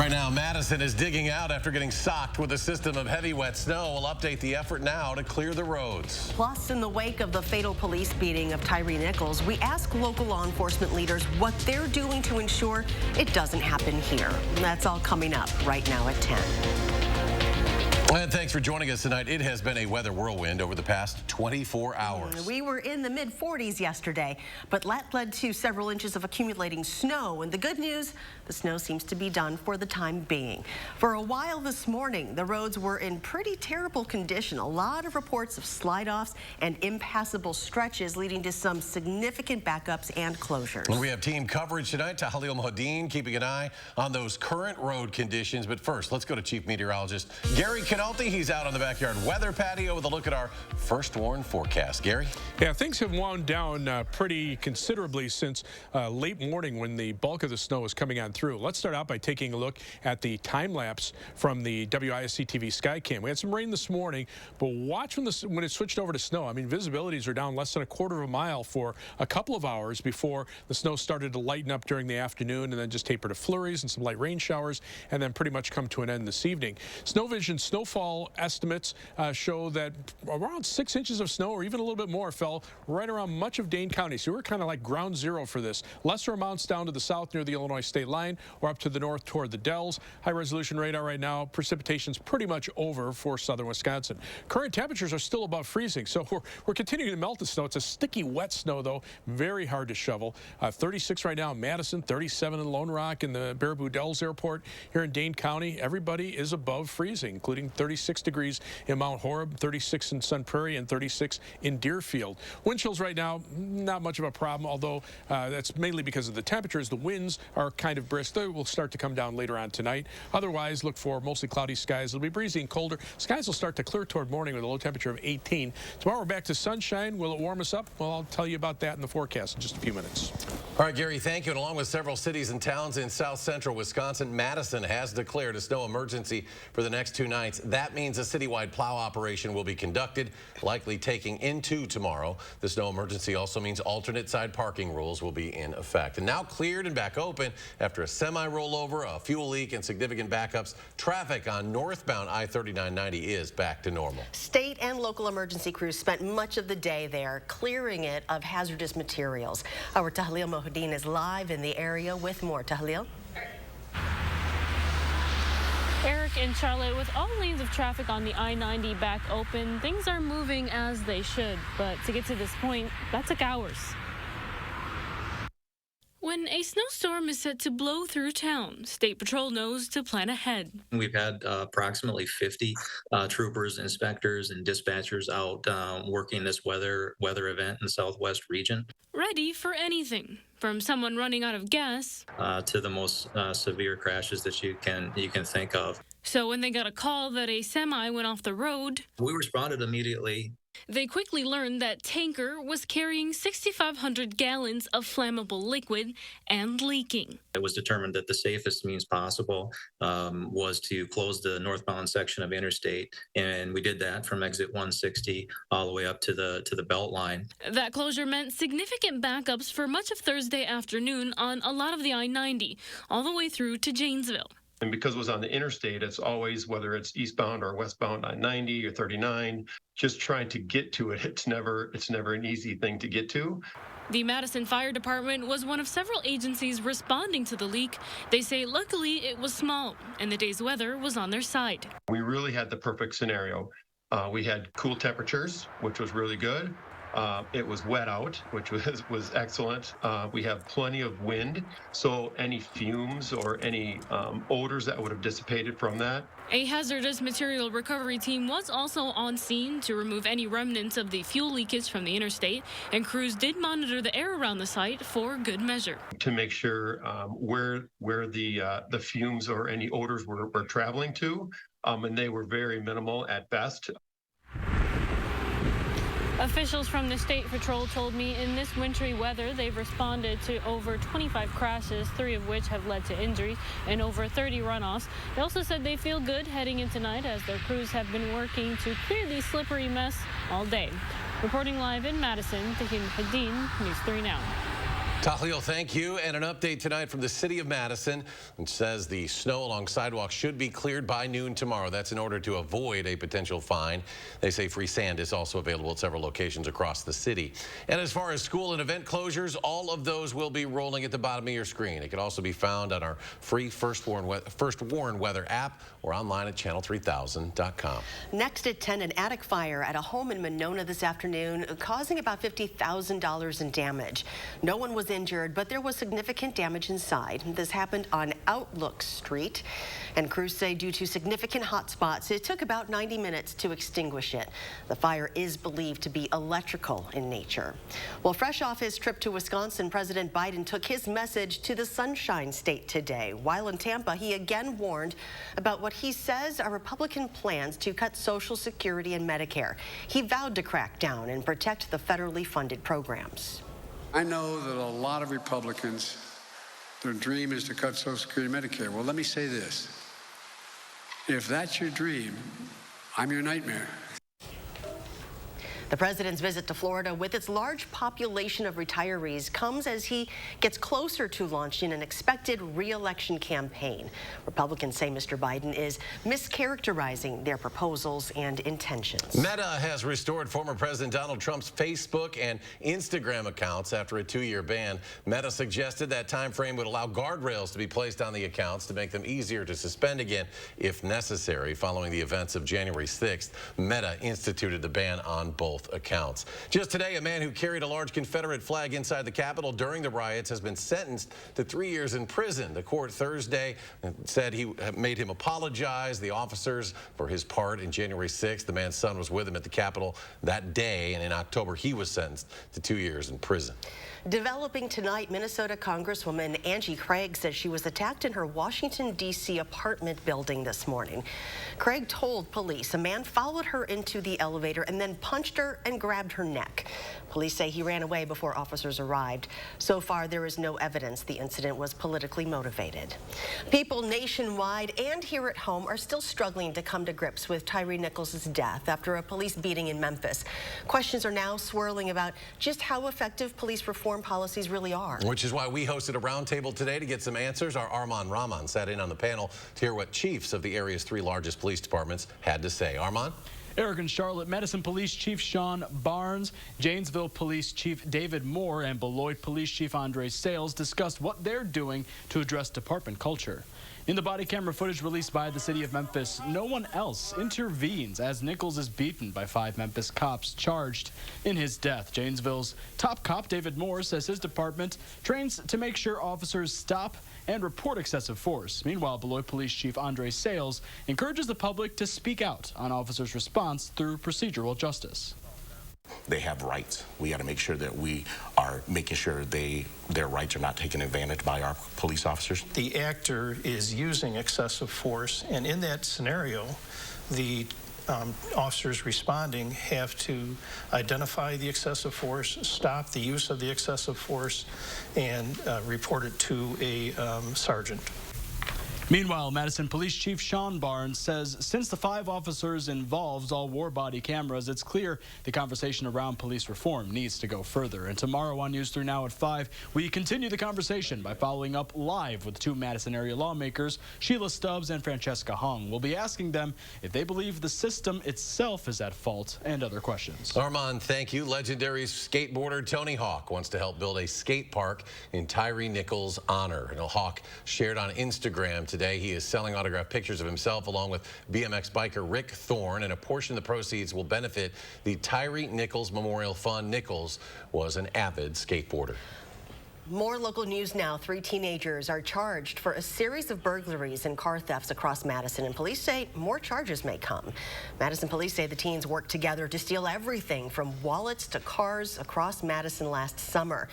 Right now, Madison is digging out after getting socked with a system of heavy wet snow. We'll update the effort now to clear the roads. Plus, in the wake of the fatal police beating of Tyree Nichols, we ask local law enforcement leaders what they're doing to ensure it doesn't happen here. That's all coming up right now at 10. And thanks for joining us tonight. It has been a weather whirlwind over the past 24 hours. We were in the mid-40s yesterday, but that led to several inches of accumulating snow. And the good news, the snow seems to be done for the time being. For a while this morning, the roads were in pretty terrible condition. A lot of reports of slide-offs and impassable stretches leading to some significant backups and closures. We have team coverage tonight. Tahlil Mohideen keeping an eye on those current road conditions. But first, let's go to Chief Meteorologist Gary Canalti. He's out on the backyard weather patio with a look at our first warn forecast. Gary? Yeah, things have wound down pretty considerably since late morning when the bulk of the snow is coming on through. Let's start out by taking a look at the time lapse from the WISC TV Skycam. We had some rain this morning, but watch when it switched over to snow. I mean, visibilities are down less than a quarter of a mile for a couple of hours before the snow started to lighten up during the afternoon and then just taper to flurries and some light rain showers and then pretty much come to an end this evening. SnowVision snowfall estimates show that around 6 inches of snow or even a little bit more fell right around much of Dane County. So we're kind of like ground zero for this. Lesser amounts down to the south near the Illinois state line or up to the north toward the Dells. High resolution radar right now. Precipitation's pretty much over for southern Wisconsin. Current temperatures are still above freezing, so we're continuing to melt the snow. It's a sticky, wet snow, though. Very hard to shovel. 36 right now in Madison, 37 in Lone Rock and the Baraboo Dells Airport. Here in Dane County, everybody is above freezing, including 36 degrees in Mount Horeb, 36 in Sun Prairie, and 36 in Deerfield. Wind chills right now, not much of a problem, although that's mainly because of the temperatures. The winds are kind of brisk. They will start to come down later on tonight. Otherwise, look for mostly cloudy skies. It'll be breezy and colder. Skies will start to clear toward morning with a low temperature of 18. Tomorrow we're back to sunshine. Will it warm us up? Well, I'll tell you about that in the forecast in just a few minutes. All right, Gary, thank you. And along with several cities and towns in south central Wisconsin, Madison has declared a snow emergency for the next 2 nights. That means a citywide plow operation will be conducted, likely taking into tomorrow. The snow emergency also means alternate side parking rules will be in effect. And now cleared and back open after a semi-rollover, a fuel leak, and significant backups. Traffic on northbound I-3990 is back to normal. State and local emergency crews spent much of the day there clearing it of hazardous materials. Our Tahlil Mohideen is live in the area with more. Tahlil? Eric and Charlotte, with all lanes of traffic on the I-90 back open, things are moving as they should. But to get to this point, that took hours. When a snowstorm is set to blow through town, State Patrol knows to plan ahead. We've had approximately 50 troopers, inspectors, and dispatchers out working this weather event in the Southwest region. Ready for anything, from someone running out of gas to the most severe crashes that you can think of. So when they got a call that a semi went off the road, we responded immediately. They quickly learned that tanker was carrying 6,500 gallons of flammable liquid and leaking. It was determined that the safest means possible was to close the northbound section of interstate, and we did that from exit 160 all the way up to the belt line. That closure meant significant backups for much of Thursday afternoon on a lot of the I-90, all the way through to Janesville. And because it was on the interstate, it's always, whether it's eastbound or westbound I-90 or 39, just trying to get to it. It's never an easy thing to get to. The Madison Fire Department was one of several agencies responding to the leak. They say luckily it was small and the day's weather was on their side. We really had the perfect scenario. We had cool temperatures, which was really good. It was wet out, which was excellent. We have plenty of wind, so any fumes or any odors that would have dissipated from that. A hazardous material recovery team was also on scene to remove any remnants of the fuel leakage from the interstate, and crews did monitor the air around the site for good measure. To make sure where the fumes or any odors were traveling to, and they were very minimal at best. Officials from the State Patrol told me in this wintry weather, they've responded to over 25 crashes, 3 of which have led to injuries, and over 30 runoffs. They also said they feel good heading in tonight as their crews have been working to clear the slippery mess all day. Reporting live in Madison, Tahlil Mohideen, News 3 Now. Tahlil, thank you. And an update tonight from the city of Madison, which says the snow along sidewalks should be cleared by noon tomorrow. That's in order to avoid a potential fine. They say free sand is also available at several locations across the city. And as far as school and event closures, all of those will be rolling at the bottom of your screen. It can also be found on our free First Warn Weather app or online at channel3000.com. Next at 10, an attic fire at a home in Monona this afternoon, causing about $50,000 in damage. No one was injured, but there was significant damage inside. This happened on Outlook Street, and crews say due to significant hot spots, it took about 90 minutes to extinguish it. The fire is believed to be electrical in nature. Well, fresh off his trip to Wisconsin, President Biden took his message to the Sunshine State today. While in Tampa, he again warned about what he says are Republican plans to cut Social Security and Medicare. He vowed to crack down and protect the federally funded programs. I know that a lot of Republicans, their dream is to cut Social Security and Medicare. Well, let me say this. If that's your dream, I'm your nightmare. The president's visit to Florida with its large population of retirees comes as he gets closer to launching an expected re-election campaign. Republicans say Mr. Biden is mischaracterizing their proposals and intentions. Meta has restored former President Donald Trump's Facebook and Instagram accounts after a 2-year ban. Meta suggested that time frame would allow guardrails to be placed on the accounts to make them easier to suspend again if necessary. Following the events of January 6th, Meta instituted the ban on both accounts. Just today, a man who carried a large Confederate flag inside the Capitol during the riots has been sentenced to 3 years in prison. The court Thursday said he made him apologize, the officers, for his part in January 6th. The man's son was with him at the Capitol that day, and in October, he was sentenced to 2 years in prison. Developing tonight, Minnesota Congresswoman Angie Craig says she was attacked in her Washington, D.C. apartment building this morning. Craig told police a man followed her into the elevator and then punched her and grabbed her neck. Police say he ran away before officers arrived. So far, there is no evidence the incident was politically motivated. People nationwide and here at home are still struggling to come to grips with Tyre Nichols' death after a police beating in Memphis. Questions are now swirling about just how effective police reform policies really are. Which is why we hosted a roundtable today to get some answers. Our Armand Rahman sat in on the panel to hear what chiefs of the area's 3 largest police departments had to say. Armand? Eric and Charlotte, Madison Police Chief Sean Barnes, Janesville Police Chief David Moore, and Beloit Police Chief Andre Sales discussed what they're doing to address department culture. In the body camera footage released by the city of Memphis, no one else intervenes as Nichols is beaten by 5 Memphis cops charged in his death. Janesville's top cop, David Moore, says his department trains to make sure officers stop and report excessive force. Meanwhile, Beloit Police Chief Andre Sales encourages the public to speak out on officers' response through procedural justice. They have rights. We got to make sure that we are making sure their rights are not taken advantage by our police officers. The actor is using excessive force, and in that scenario, the officers responding have to identify the excessive force, stop the use of the excessive force, and report it to a sergeant. Meanwhile, Madison Police Chief Sean Barnes says since the 5 officers involved all wore body cameras, it's clear the conversation around police reform needs to go further. And tomorrow on News 3 Now at 5, we continue the conversation by following up live with 2 Madison area lawmakers, Sheila Stubbs and Francesca Hung. We'll be asking them if they believe the system itself is at fault and other questions. Armand, thank you. Legendary skateboarder Tony Hawk wants to help build a skate park in Tyre Nichols' honor. And Hawk shared on Instagram today. He is selling autographed pictures of himself along with BMX biker Rick Thorne, and a portion of the proceeds will benefit the Tyre Nichols Memorial Fund. Nichols was an avid skateboarder. More local news now. 3 teenagers are charged for a series of burglaries and car thefts across Madison, and police say more charges may come. Madison police say the teens worked together to steal everything from wallets to cars across Madison last summer.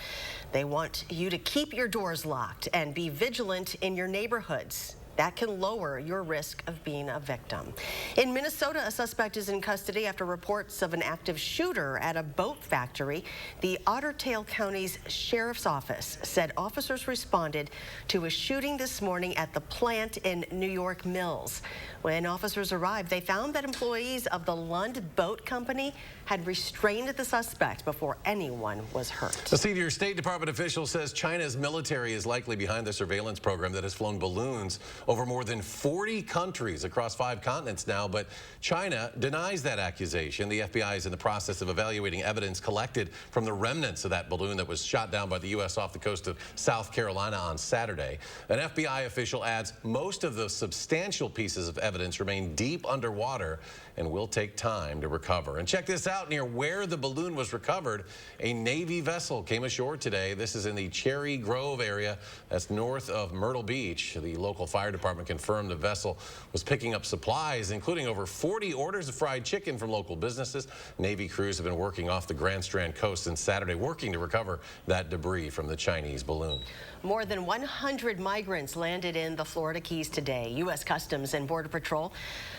They want you to keep your doors locked and be vigilant in your neighborhoods. That can lower your risk of being a victim. In Minnesota, a suspect is in custody after reports of an active shooter at a boat factory. The Otter Tail County's Sheriff's Office said officers responded to a shooting this morning at the plant in New York Mills. When officers arrived, they found that employees of the Lund Boat Company had restrained the suspect before anyone was hurt. A senior State Department official says China's military is likely behind the surveillance program that has flown balloons over more than 40 countries across 5 continents now, but China denies that accusation. The FBI is in the process of evaluating evidence collected from the remnants of that balloon that was shot down by the U.S. off the coast of South Carolina on Saturday. An FBI official adds most of the substantial pieces of evidence remain deep underwater and will take time to recover. And check this out, near where the balloon was recovered, a Navy vessel came ashore today. This is in the Cherry Grove area. That's north of Myrtle Beach. The local fire department confirmed the vessel was picking up supplies, including over 40 orders of fried chicken from local businesses. Navy crews have been working off the Grand Strand coast since Saturday, working to recover that debris from the Chinese balloon. More than 100 migrants landed in the Florida Keys today. U.S. Customs and Border Patrol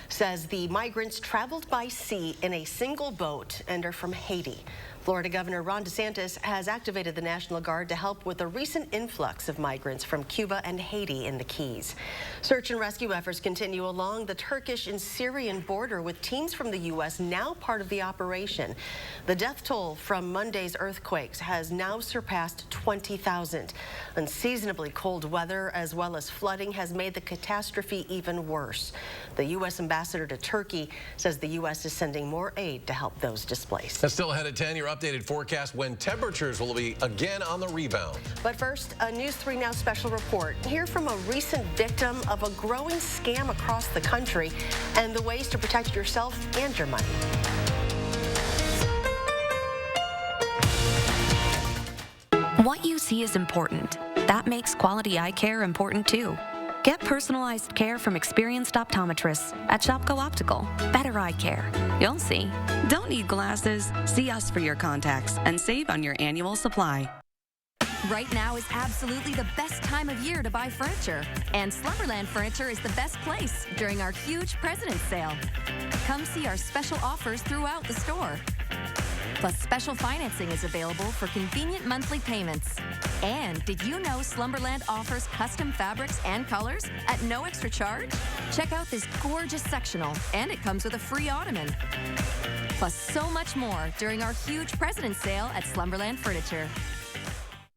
says the migrants traveled by sea in a single boat and are from Haiti. Florida Governor Ron DeSantis has activated the National Guard to help with the recent influx of migrants from Cuba and Haiti in the Keys. Search and rescue efforts continue along the Turkish and Syrian border, with teams from the U.S. now part of the operation. The death toll from Monday's earthquakes has now surpassed 20,000. Unseasonably cold weather as well as flooding has made the catastrophe even worse. The U.S. ambassador to Turkey says the U.S. is sending more aid to help those displaced. That's still ahead at 10. Your updated forecast when temperatures will be again on the rebound. But first, a News 3 Now special report. Hear from a recent victim of a growing scam across the country and the ways to protect yourself and your money. What you see is important. That makes quality eye care important too. Get personalized care from experienced optometrists at Shopko Optical. Better eye care. You'll see. Don't need glasses. See us for your contacts and save on your annual supply. Right now is absolutely the best time of year to buy furniture, and Slumberland Furniture is the best place during our huge President's Sale. Come see our special offers throughout the store. Plus, special financing is available for convenient monthly payments. And did you know Slumberland offers custom fabrics and colors at no extra charge? Check out this gorgeous sectional, and it comes with a free ottoman. Plus, so much more during our huge President's Sale at Slumberland Furniture.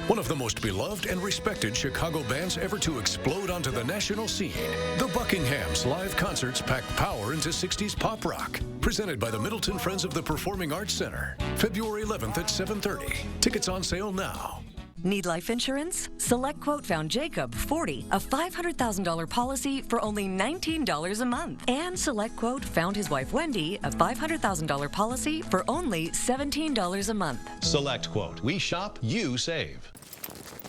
One of the most beloved and respected Chicago bands ever to explode onto the national scene, the Buckinghams live concerts pack power into 60s pop rock. Presented by the Middleton Friends of the Performing Arts Center, February 11th at 7:30. Tickets on sale now. Need life insurance? SelectQuote found Jacob, 40, a $500,000 policy for only $19 a month. And SelectQuote found his wife, Wendy, a $500,000 policy for only $17 a month. SelectQuote. We shop, you save.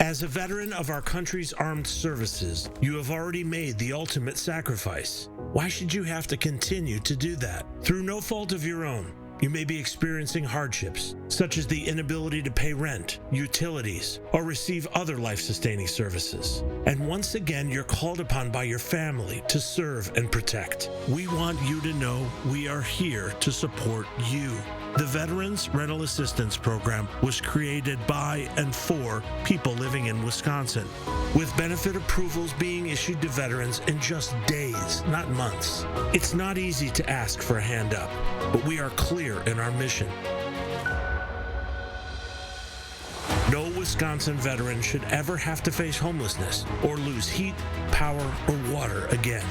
As a veteran of our country's armed services, you have already made the ultimate sacrifice. Why should you have to continue to do that? Through no fault of your own, you may be experiencing hardships, such as the inability to pay rent, utilities, or receive other life-sustaining services. And once again, you're called upon by your family to serve and protect. We want you to know we are here to support you. The Veterans Rental Assistance Program was created by and for people living in Wisconsin, with benefit approvals being issued to veterans in just days, not months. It's not easy to ask for a hand up, but we are clear in our mission. No Wisconsin veteran should ever have to face homelessness or lose heat, power, or water again.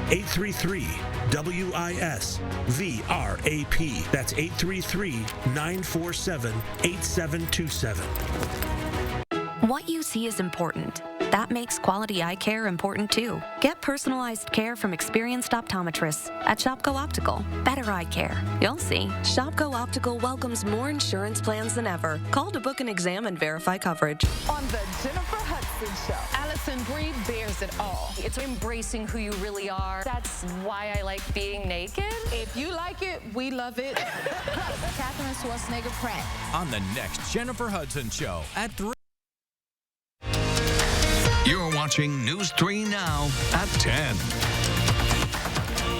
833-WIS-VRAP. That's 833-947-8727. What you see is important. That makes quality eye care important too. Get personalized care from experienced optometrists at Shopko Optical. Better eye care. You'll see. Shopko Optical welcomes more insurance plans than ever. Call to book an exam and verify coverage. On the Jennifer Hudson Show, Allison Brie bears it all. It's embracing who you really are. That's why I like being naked. If you like it, we love it. Catherine Schwarzenegger Pratt. On the next Jennifer Hudson Show at 3. You're watching watching News 3 Now at 10.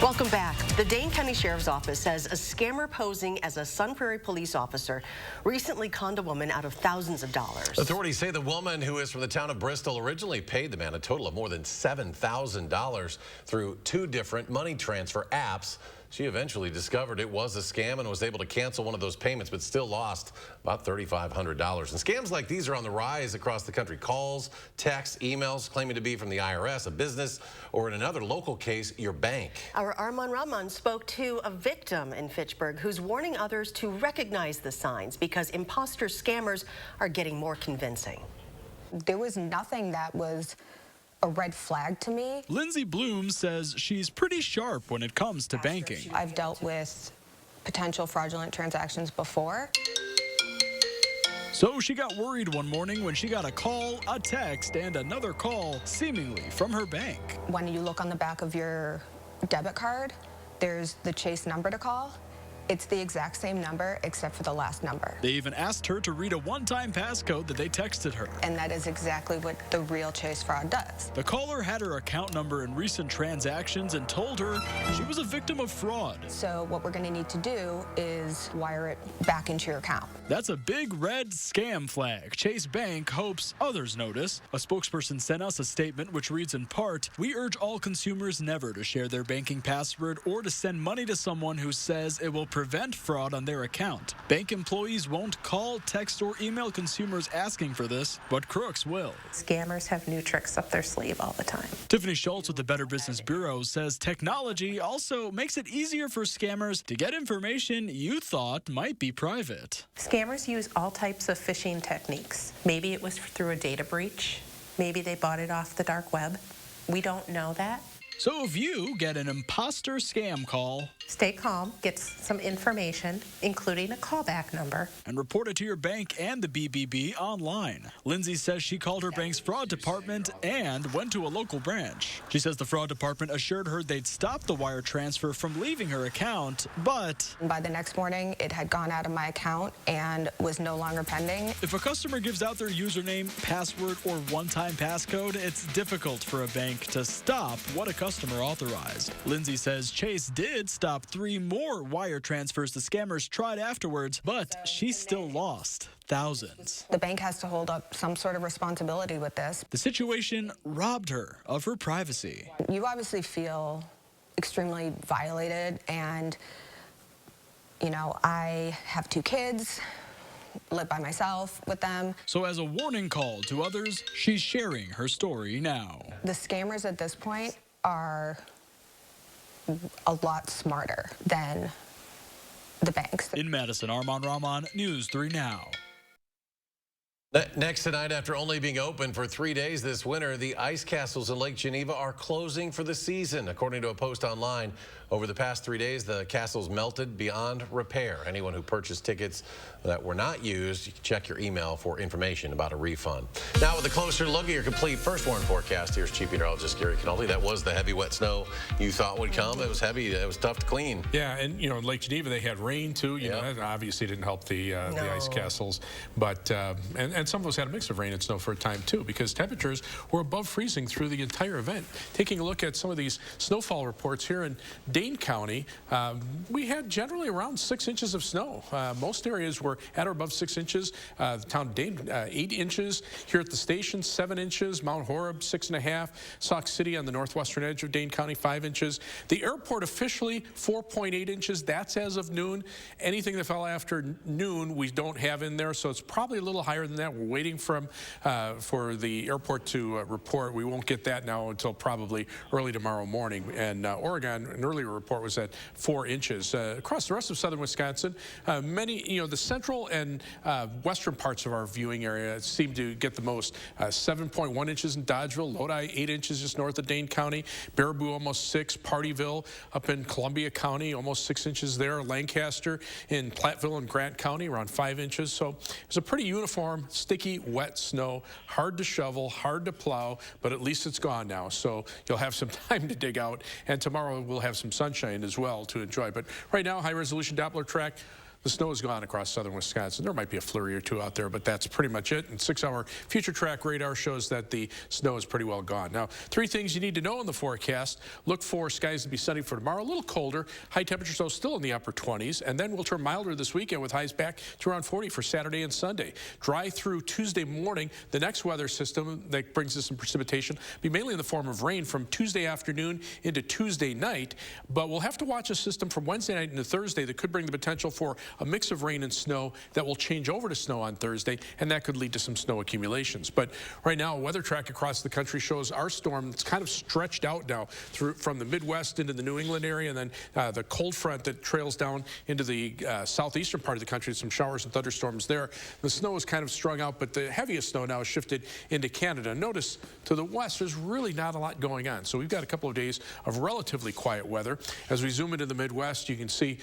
Welcome back. The Dane County Sheriff's Office says a scammer posing as a Sun Prairie police officer recently conned a woman out of thousands of dollars. Authorities say the woman, who is from the town of Bristol, originally paid the man a total of more than $7,000 through 2 different money transfer apps. She eventually discovered it was a scam and was able to cancel one of those payments, but still lost about $3,500. And scams like these are on the rise across the country. Calls, texts, emails claiming to be from the IRS, a business, or in another local case, your bank. Our Armand Rahman spoke to a victim in Fitchburg who's warning others to recognize the signs because imposter scammers are getting more convincing. There was nothing that was a red flag to me. Lindsay Bloom says she's pretty sharp when it comes to banking. I've dealt with potential fraudulent transactions before. So she got worried one morning when she got a call, a text, and another call, seemingly from her bank. When you look on the back of your debit card, there's the Chase number to call. It's the exact same number except for the last number. They even asked her to read a one-time passcode that they texted her. And that is exactly what the real Chase fraud does. The caller had her account number in recent transactions and told her she was a victim of fraud. So what we're going to need to do is wire it back into your account. That's a big red scam flag. Chase Bank hopes others notice. A spokesperson sent us a statement which reads in part, "We urge all consumers never to share their banking password or to send money to someone who says it will prevent fraud on their account. Bank employees won't call, text, or email consumers asking for this, but crooks will." Scammers have new tricks up their sleeve all the time. Tiffany Schultz with the Better Business Bureau says technology also makes it easier for scammers to get information you thought might be private. Scammers use all types of phishing techniques. Maybe it was through a data breach. Maybe they bought it off the dark web. We don't know that. So if you get an imposter scam call, stay calm, get some information, including a callback number, and report it to your bank and the BBB online. Lindsay says she called her bank's fraud department and went to a local branch. She says the fraud department assured her they'd stop the wire transfer from leaving her account, but by the next morning, it had gone out of my account and was no longer pending. If a customer gives out their username, password, or one-time passcode, it's difficult for a bank to stop what a customer authorized. Lindsay says Chase did stop 3 more wire transfers the scammers tried afterwards, but she still lost thousands. The bank has to hold up some sort of responsibility with this. The situation robbed her of her privacy. You obviously feel extremely violated, and you know, I have 2 kids, live by myself with them. So as a warning call to others, she's sharing her story now. The scammers at this point are a lot smarter than the banks. In Madison, Armand Rahman, News 3 Now. Next tonight, after only being open for 3 days this winter, the ice castles in Lake Geneva are closing for the season. According to a post online, over the past 3 days, the castles melted beyond repair. Anyone who purchased tickets that were not used, you can check your email for information about a refund. Now, with a closer look at your complete first warn forecast, here's Chief Meteorologist Gary Canoldi. That was the heavy, wet snow you thought would come. It was heavy. It was tough to clean. Yeah, and, you know, in Lake Geneva, they had rain, too. You know, that obviously didn't help the ice castles. But, and some of us had a mix of rain and snow for a time, too, because temperatures were above freezing through the entire event. Taking a look at some of these snowfall reports here in Dane County, we had generally around 6 inches of snow. Most areas were at or above 6 inches. The town of Dane, 8 inches. Here at the station, 7 inches. Mount Horeb, 6.5. Sauk City on the northwestern edge of Dane County, 5 inches. The airport officially 4.8 inches. That's as of noon. Anything that fell after noon, we don't have in there, so it's probably a little higher than that. We're waiting for the airport to report. We won't get that now until probably early tomorrow morning. And Oregon, an earlier report was at 4 inches. Across the rest of southern Wisconsin, many, you know, the central and western parts of our viewing area seem to get the most. 7.1 inches in Dodgeville, Lodi 8 inches just north of Dane County, Baraboo almost 6, Partyville up in Columbia County almost 6 inches there, Lancaster in Platteville and Grant County around 5 inches. So it's a pretty uniform, sticky, wet snow, hard to shovel, hard to plow, but at least it's gone now. So you'll have some time to dig out, and tomorrow we'll have some sunshine as well to enjoy. But right now, high resolution Doppler track the snow is gone across southern Wisconsin. There might be a flurry or two out there, but that's pretty much it. And 6-hour future track radar shows that the snow is pretty well gone. Now, 3 things you need to know in the forecast. Look for skies to be sunny for tomorrow, a little colder. High temperatures, though, still in the upper 20s. And then we'll turn milder this weekend with highs back to around 40 for Saturday and Sunday. Dry through Tuesday morning. The next weather system that brings us some precipitation be mainly in the form of rain from Tuesday afternoon into Tuesday night. But we'll have to watch a system from Wednesday night into Thursday that could bring the potential for a mix of rain and snow that will change over to snow on Thursday, and that could lead to some snow accumulations. But right now, a weather track across the country shows our storm that's kind of stretched out now through from the Midwest into the New England area, and then the cold front that trails down into the southeastern part of the country. Some showers and thunderstorms there. The snow is kind of strung out, but the heaviest snow now is shifted into Canada. Notice to the west, there's really not a lot going on. So we've got a couple of days of relatively quiet weather. As we zoom into the Midwest, you can see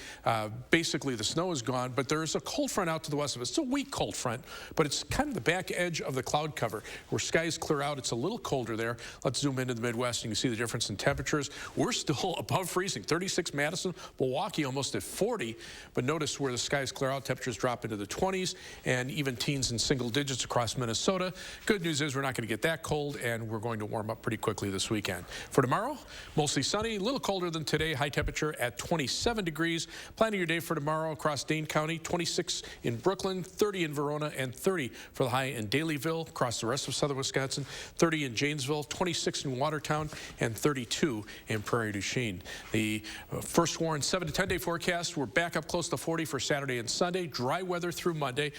basically the snow is gone, but there's a cold front out to the west of us. It's a weak cold front, but it's kind of the back edge of the cloud cover where skies clear out. It's a little colder there. Let's zoom into the Midwest, and you can see the difference in temperatures. We're still above freezing. 36 Madison, Milwaukee almost at 40, but notice where the skies clear out, temperatures drop into the 20s and even teens in single digits across Minnesota. Good news is we're not going to get that cold, and we're going to warm up pretty quickly this weekend. For tomorrow, mostly sunny, a little colder than today, high temperature at 27 degrees. Planning your day for tomorrow across Dane County, 26 in Brooklyn, 30 in Verona, and 30 for the high in Dalyville. Across the rest of southern Wisconsin, 30 in Janesville, 26 in Watertown, and 32 in Prairie du Chien. The first warned 7 to 10 day forecast, we're back up close to 40 for Saturday and Sunday. Dry weather through Monday.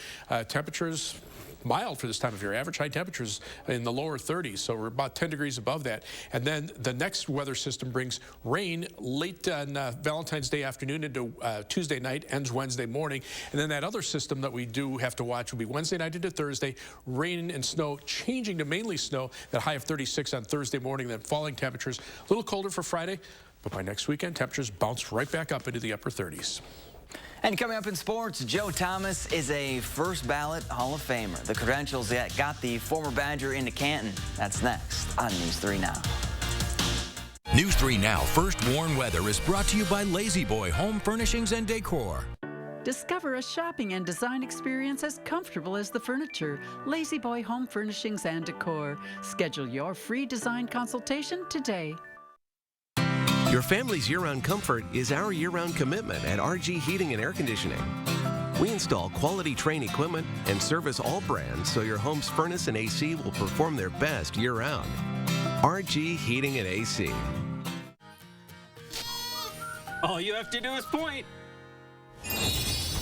Temperatures mild for this time of year. Average high temperatures in the lower 30s, so we're about 10 degrees above that. And then the next weather system brings rain late on Valentine's Day afternoon into Tuesday night, ends Wednesday morning. And then that other system that we do have to watch will be Wednesday night into Thursday. Rain and snow changing to mainly snow, that high of 36 on Thursday morning, then falling temperatures. A little colder for Friday, but by next weekend, temperatures bounce right back up into the upper 30s. And coming up in sports, Joe Thomas is a first ballot Hall of Famer. The credentials that got the former Badger into Canton. That's next on News 3 Now. News 3 Now First Warn Weather is brought to you by Lazy Boy Home Furnishings and Decor. Discover a shopping and design experience as comfortable as the furniture. Lazy Boy Home Furnishings and Decor. Schedule your free design consultation today. Your family's year-round comfort is our year-round commitment at RG Heating and Air Conditioning. We install quality Trane equipment and service all brands so your home's furnace and AC will perform their best year-round. RG Heating and AC. All you have to do is point.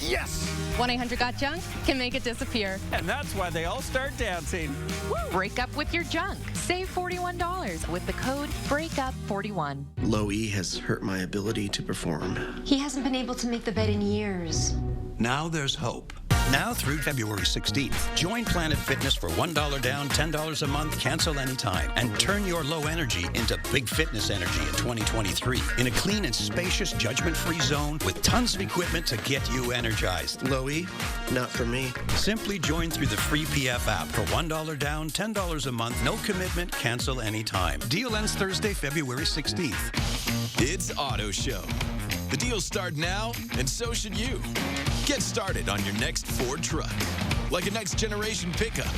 Yes! 1-800-GOT-JUNK can make it disappear. And that's why they all start dancing. Woo! Break up with your junk. Save $41 with the code BREAKUP41. Low E has hurt my ability to perform. He hasn't been able to make the bed in years. Now there's hope. Now through February 16th, join Planet Fitness for $1 down, $10 a month, cancel anytime, and turn your low energy into big fitness energy in 2023 in a clean and spacious, judgment-free zone with tons of equipment to get you energized. Low E, not for me. Simply join through the free PF app for $1 down, $10 a month, no commitment, cancel anytime. Deal ends Thursday, February 16th. It's Auto Show. The deals start now, and so should you. Get started on your next Ford truck. Like a next generation pickup.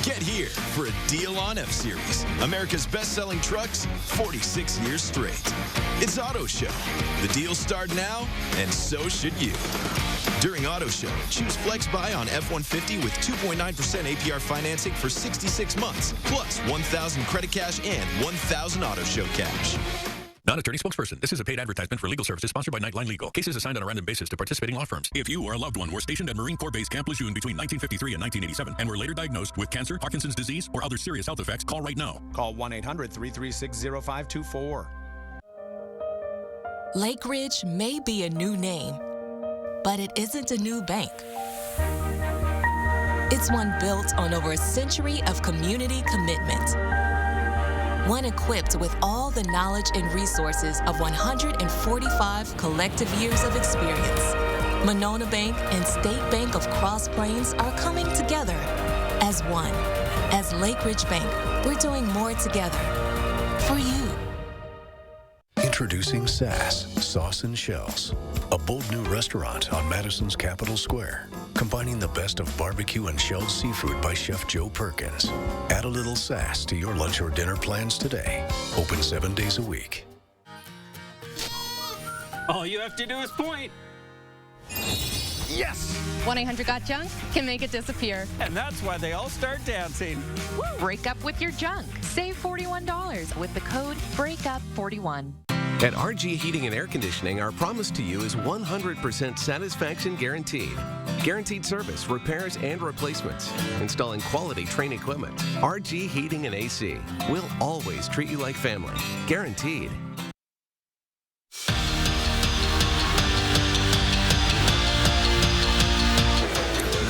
Get here for a deal on F-Series. America's best-selling trucks, 46 years straight. It's Auto Show. The deals start now, and so should you. During Auto Show, choose Flex Buy on F-150 with 2.9% APR financing for 66 months, plus 1,000 credit cash and 1,000 Auto Show cash. Non-attorney spokesperson. This is a paid advertisement for legal services sponsored by Nightline Legal. Cases assigned on a random basis to participating law firms. If you or a loved one were stationed at Marine Corps Base Camp Lejeune between 1953 and 1987 and were later diagnosed with cancer, Parkinson's disease, or other serious health effects, call right now. Call 1-800-336-0524. Lake Ridge may be a new name, but it isn't a new bank. It's one built on over a century of community commitment. One equipped with all the knowledge and resources of 145 collective years of experience. Monona Bank and State Bank of Cross Plains are coming together as one. As Lake Ridge Bank, we're doing more together for you. Introducing Sass Sauce and Shells, a bold new restaurant on Madison's Capitol Square, combining the best of barbecue and shelled seafood by Chef Joe Perkins. Add a little sass to your lunch or dinner plans today. Open 7 days a week. All you have to do is point. Yes! 1-800-GOT-JUNK can make it disappear. And that's why they all start dancing. Break up with your junk. Save $41 with the code BREAKUP41. At RG Heating and Air Conditioning, our promise to you is 100% satisfaction guaranteed. Guaranteed service, repairs, and replacements. Installing quality Trane equipment. RG Heating and AC. We'll always treat you like family. Guaranteed.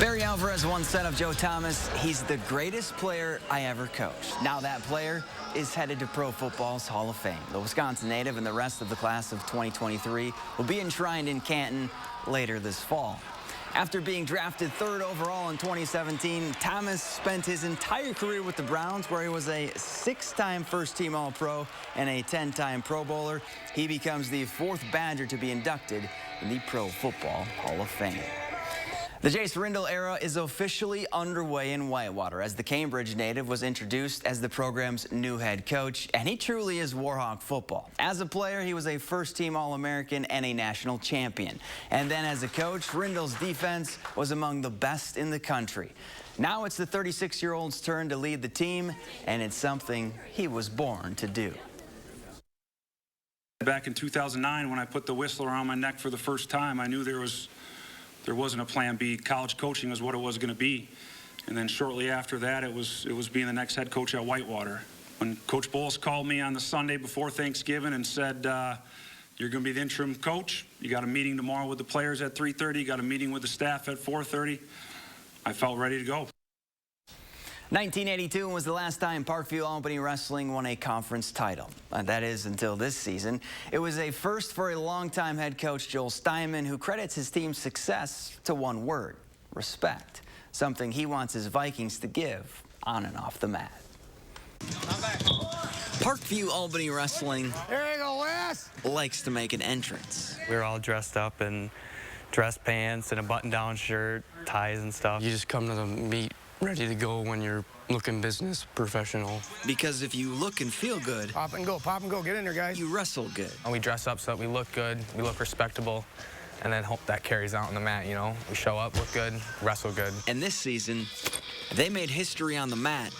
Barry Alvarez once said of Joe Thomas, he's the greatest player I ever coached. Now that player is headed to Pro Football's Hall of Fame. The Wisconsin native and the rest of the class of 2023 will be enshrined in Canton later this fall. After being drafted 3rd overall in 2017, Thomas spent his entire career with the Browns, where he was a 6-time first-team All-Pro and a 10-time Pro Bowler. He becomes the 4th Badger to be inducted in the Pro Football Hall of Fame. The Jace Rindle era is officially underway in Whitewater, as the Cambridge native was introduced as the program's new head coach, and he truly is Warhawk football. As a player, he was a first-team All-American and a national champion. And then as a coach, Rindle's defense was among the best in the country. Now it's the 36-year-old's turn to lead the team, and it's something he was born to do. Back in 2009, when I put the whistle around my neck for the first time, I knew there wasn't a plan B. College coaching was what it was going to be. And then shortly after that, it was being the next head coach at Whitewater. When Coach Bowles called me on the Sunday before Thanksgiving and said, you're going to be the interim coach. You got a meeting tomorrow with the players at 3:30. You got a meeting with the staff at 4:30. I felt ready to go. 1982 was the last time Parkview Albany Wrestling won a conference title. That is, until this season. It was a first for a longtime head coach, Joel Steinman, who credits his team's success to one word: respect. Something he wants his Vikings to give on and off the mat. Parkview Albany Wrestling there you go, Wes. Likes to make an entrance. We were all dressed up in dress pants and a button-down shirt, ties and stuff. You just come to the meet ready to go when you're looking business professional. Because if you look and feel good, pop and go, get in there, guys. You wrestle good. And we dress up so that we look good, we look respectable, and then hope that carries out on the mat, you know? We show up, look good, wrestle good. And this season, they made history on the mat.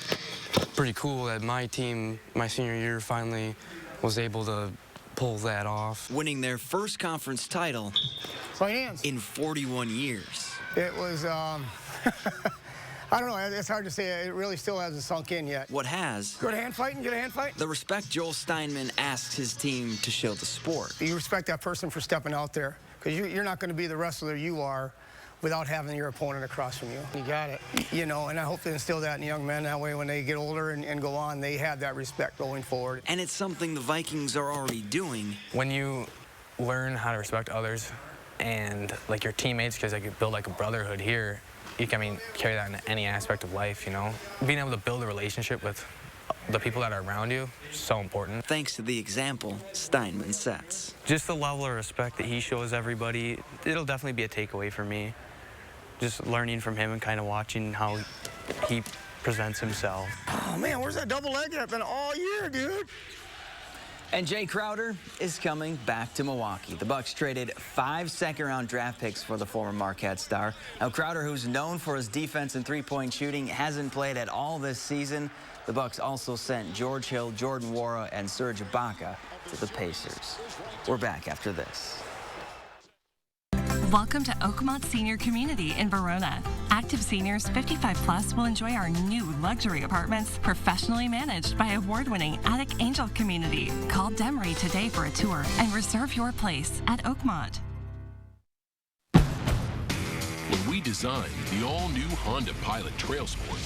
Pretty cool that my team, my senior year, finally was able to pull that off. Winning their first conference title in 41 years. It was, I don't know, it's hard to say. It really still hasn't sunk in yet. What has? Go to hand fighting, get a hand fight. The respect Joel Steinman asks his team to show the sport. You respect that person for stepping out there, because you're not going to be the wrestler you are without having your opponent across from you. You got it. You know, and I hope to instill that in young men. That way, when they get older and go on, they have that respect going forward. And it's something the Vikings are already doing. When you learn how to respect others and like your teammates, because you build like a brotherhood here, you can, carry that in any aspect of life, you know? Being able to build a relationship with the people that are around you is so important. Thanks to the example Steinman sets. Just the level of respect that he shows everybody, it'll definitely be a takeaway for me. Just learning from him and kind of watching how he presents himself. Oh, man, where's that double leg that been all year, dude? And Jay Crowder is coming back to Milwaukee. The Bucks traded 5 second-round draft picks for the former Marquette star. Now, Crowder, who's known for his defense and three-point shooting, hasn't played at all this season. The Bucks also sent George Hill, Jordan Nwora, and Serge Ibaka to the Pacers. We're back after this. Welcome to Oakmont Senior Community in Verona. Active seniors 55 plus will enjoy our new luxury apartments, professionally managed by award-winning Attic Angel Community. Call Demery today for a tour and reserve your place at Oakmont. When we designed the all-new Honda Pilot Trail Sport,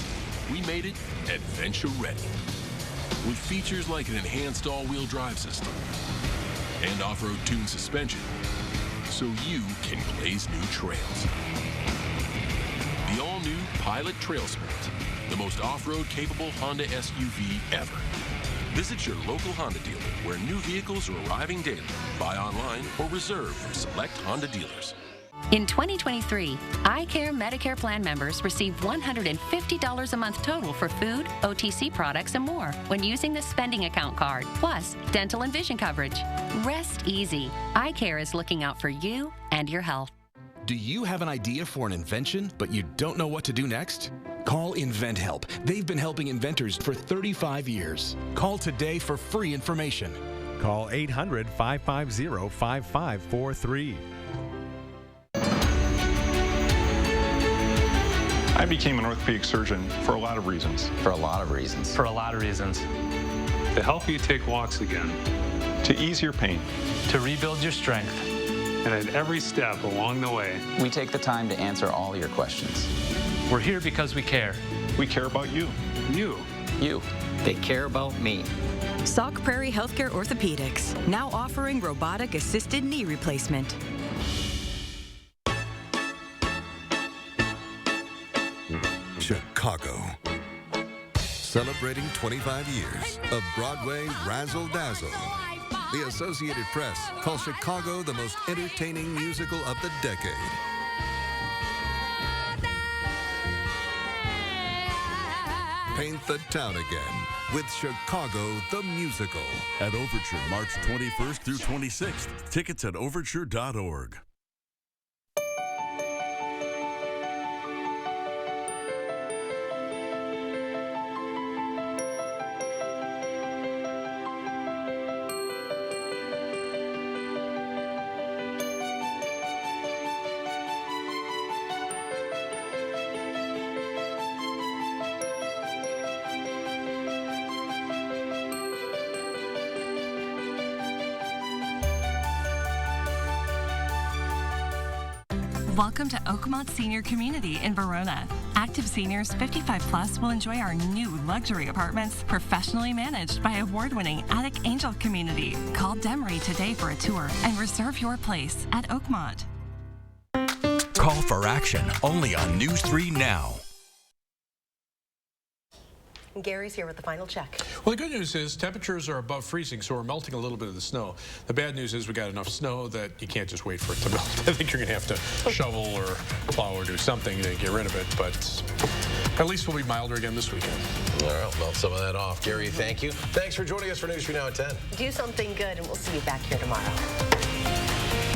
we made it adventure ready. With features like an enhanced all-wheel drive system and off-road tuned suspension, so you can blaze new trails. The all-new Pilot Trail Sport, the most off-road capable Honda SUV ever. Visit your local Honda dealer where new vehicles are arriving daily. Buy online or reserve from select Honda dealers. In 2023, iCare Medicare plan members receive $150 a month total for food, OTC products, and more when using the spending account card, plus dental and vision coverage. Rest easy. iCare is looking out for you and your health. Do you have an idea for an invention, but you don't know what to do next? Call InventHelp. They've been helping inventors for 35 years. Call today for free information. Call 800-550-5543. I became an orthopedic surgeon for a lot of reasons. For a lot of reasons. For a lot of reasons. To help you take walks again. To ease your pain. To rebuild your strength. And at every step along the way, we take the time to answer all your questions. We're here because we care. We care about you. You. You. They care about me. Sauk Prairie Healthcare Orthopedics, now offering robotic-assisted knee replacement. Chicago. Celebrating 25 years of Broadway Razzle Dazzle. The Associated Press calls Chicago the most entertaining musical of the decade. Paint the town again with Chicago the Musical. At Overture, March 21st through 26th. Tickets at overture.org. Welcome to Oakmont Senior Community in Verona. Active seniors 55 plus will enjoy our new luxury apartments, professionally managed by award-winning Attic Angel Community. Call Demery today for a tour and reserve your place at Oakmont. Call for action only on News 3 Now. Gary's here with the final check. Well, the good news is temperatures are above freezing, so we're melting a little bit of the snow. The bad news is we got enough snow that you can't just wait for it to melt. I think you're going to have to shovel or plow or do something to get rid of it, but at least we'll be milder again this weekend. All right, melt some of that off. Gary, thank you. Thanks for joining us for News 3 Now at 10. Do something good, and we'll see you back here tomorrow.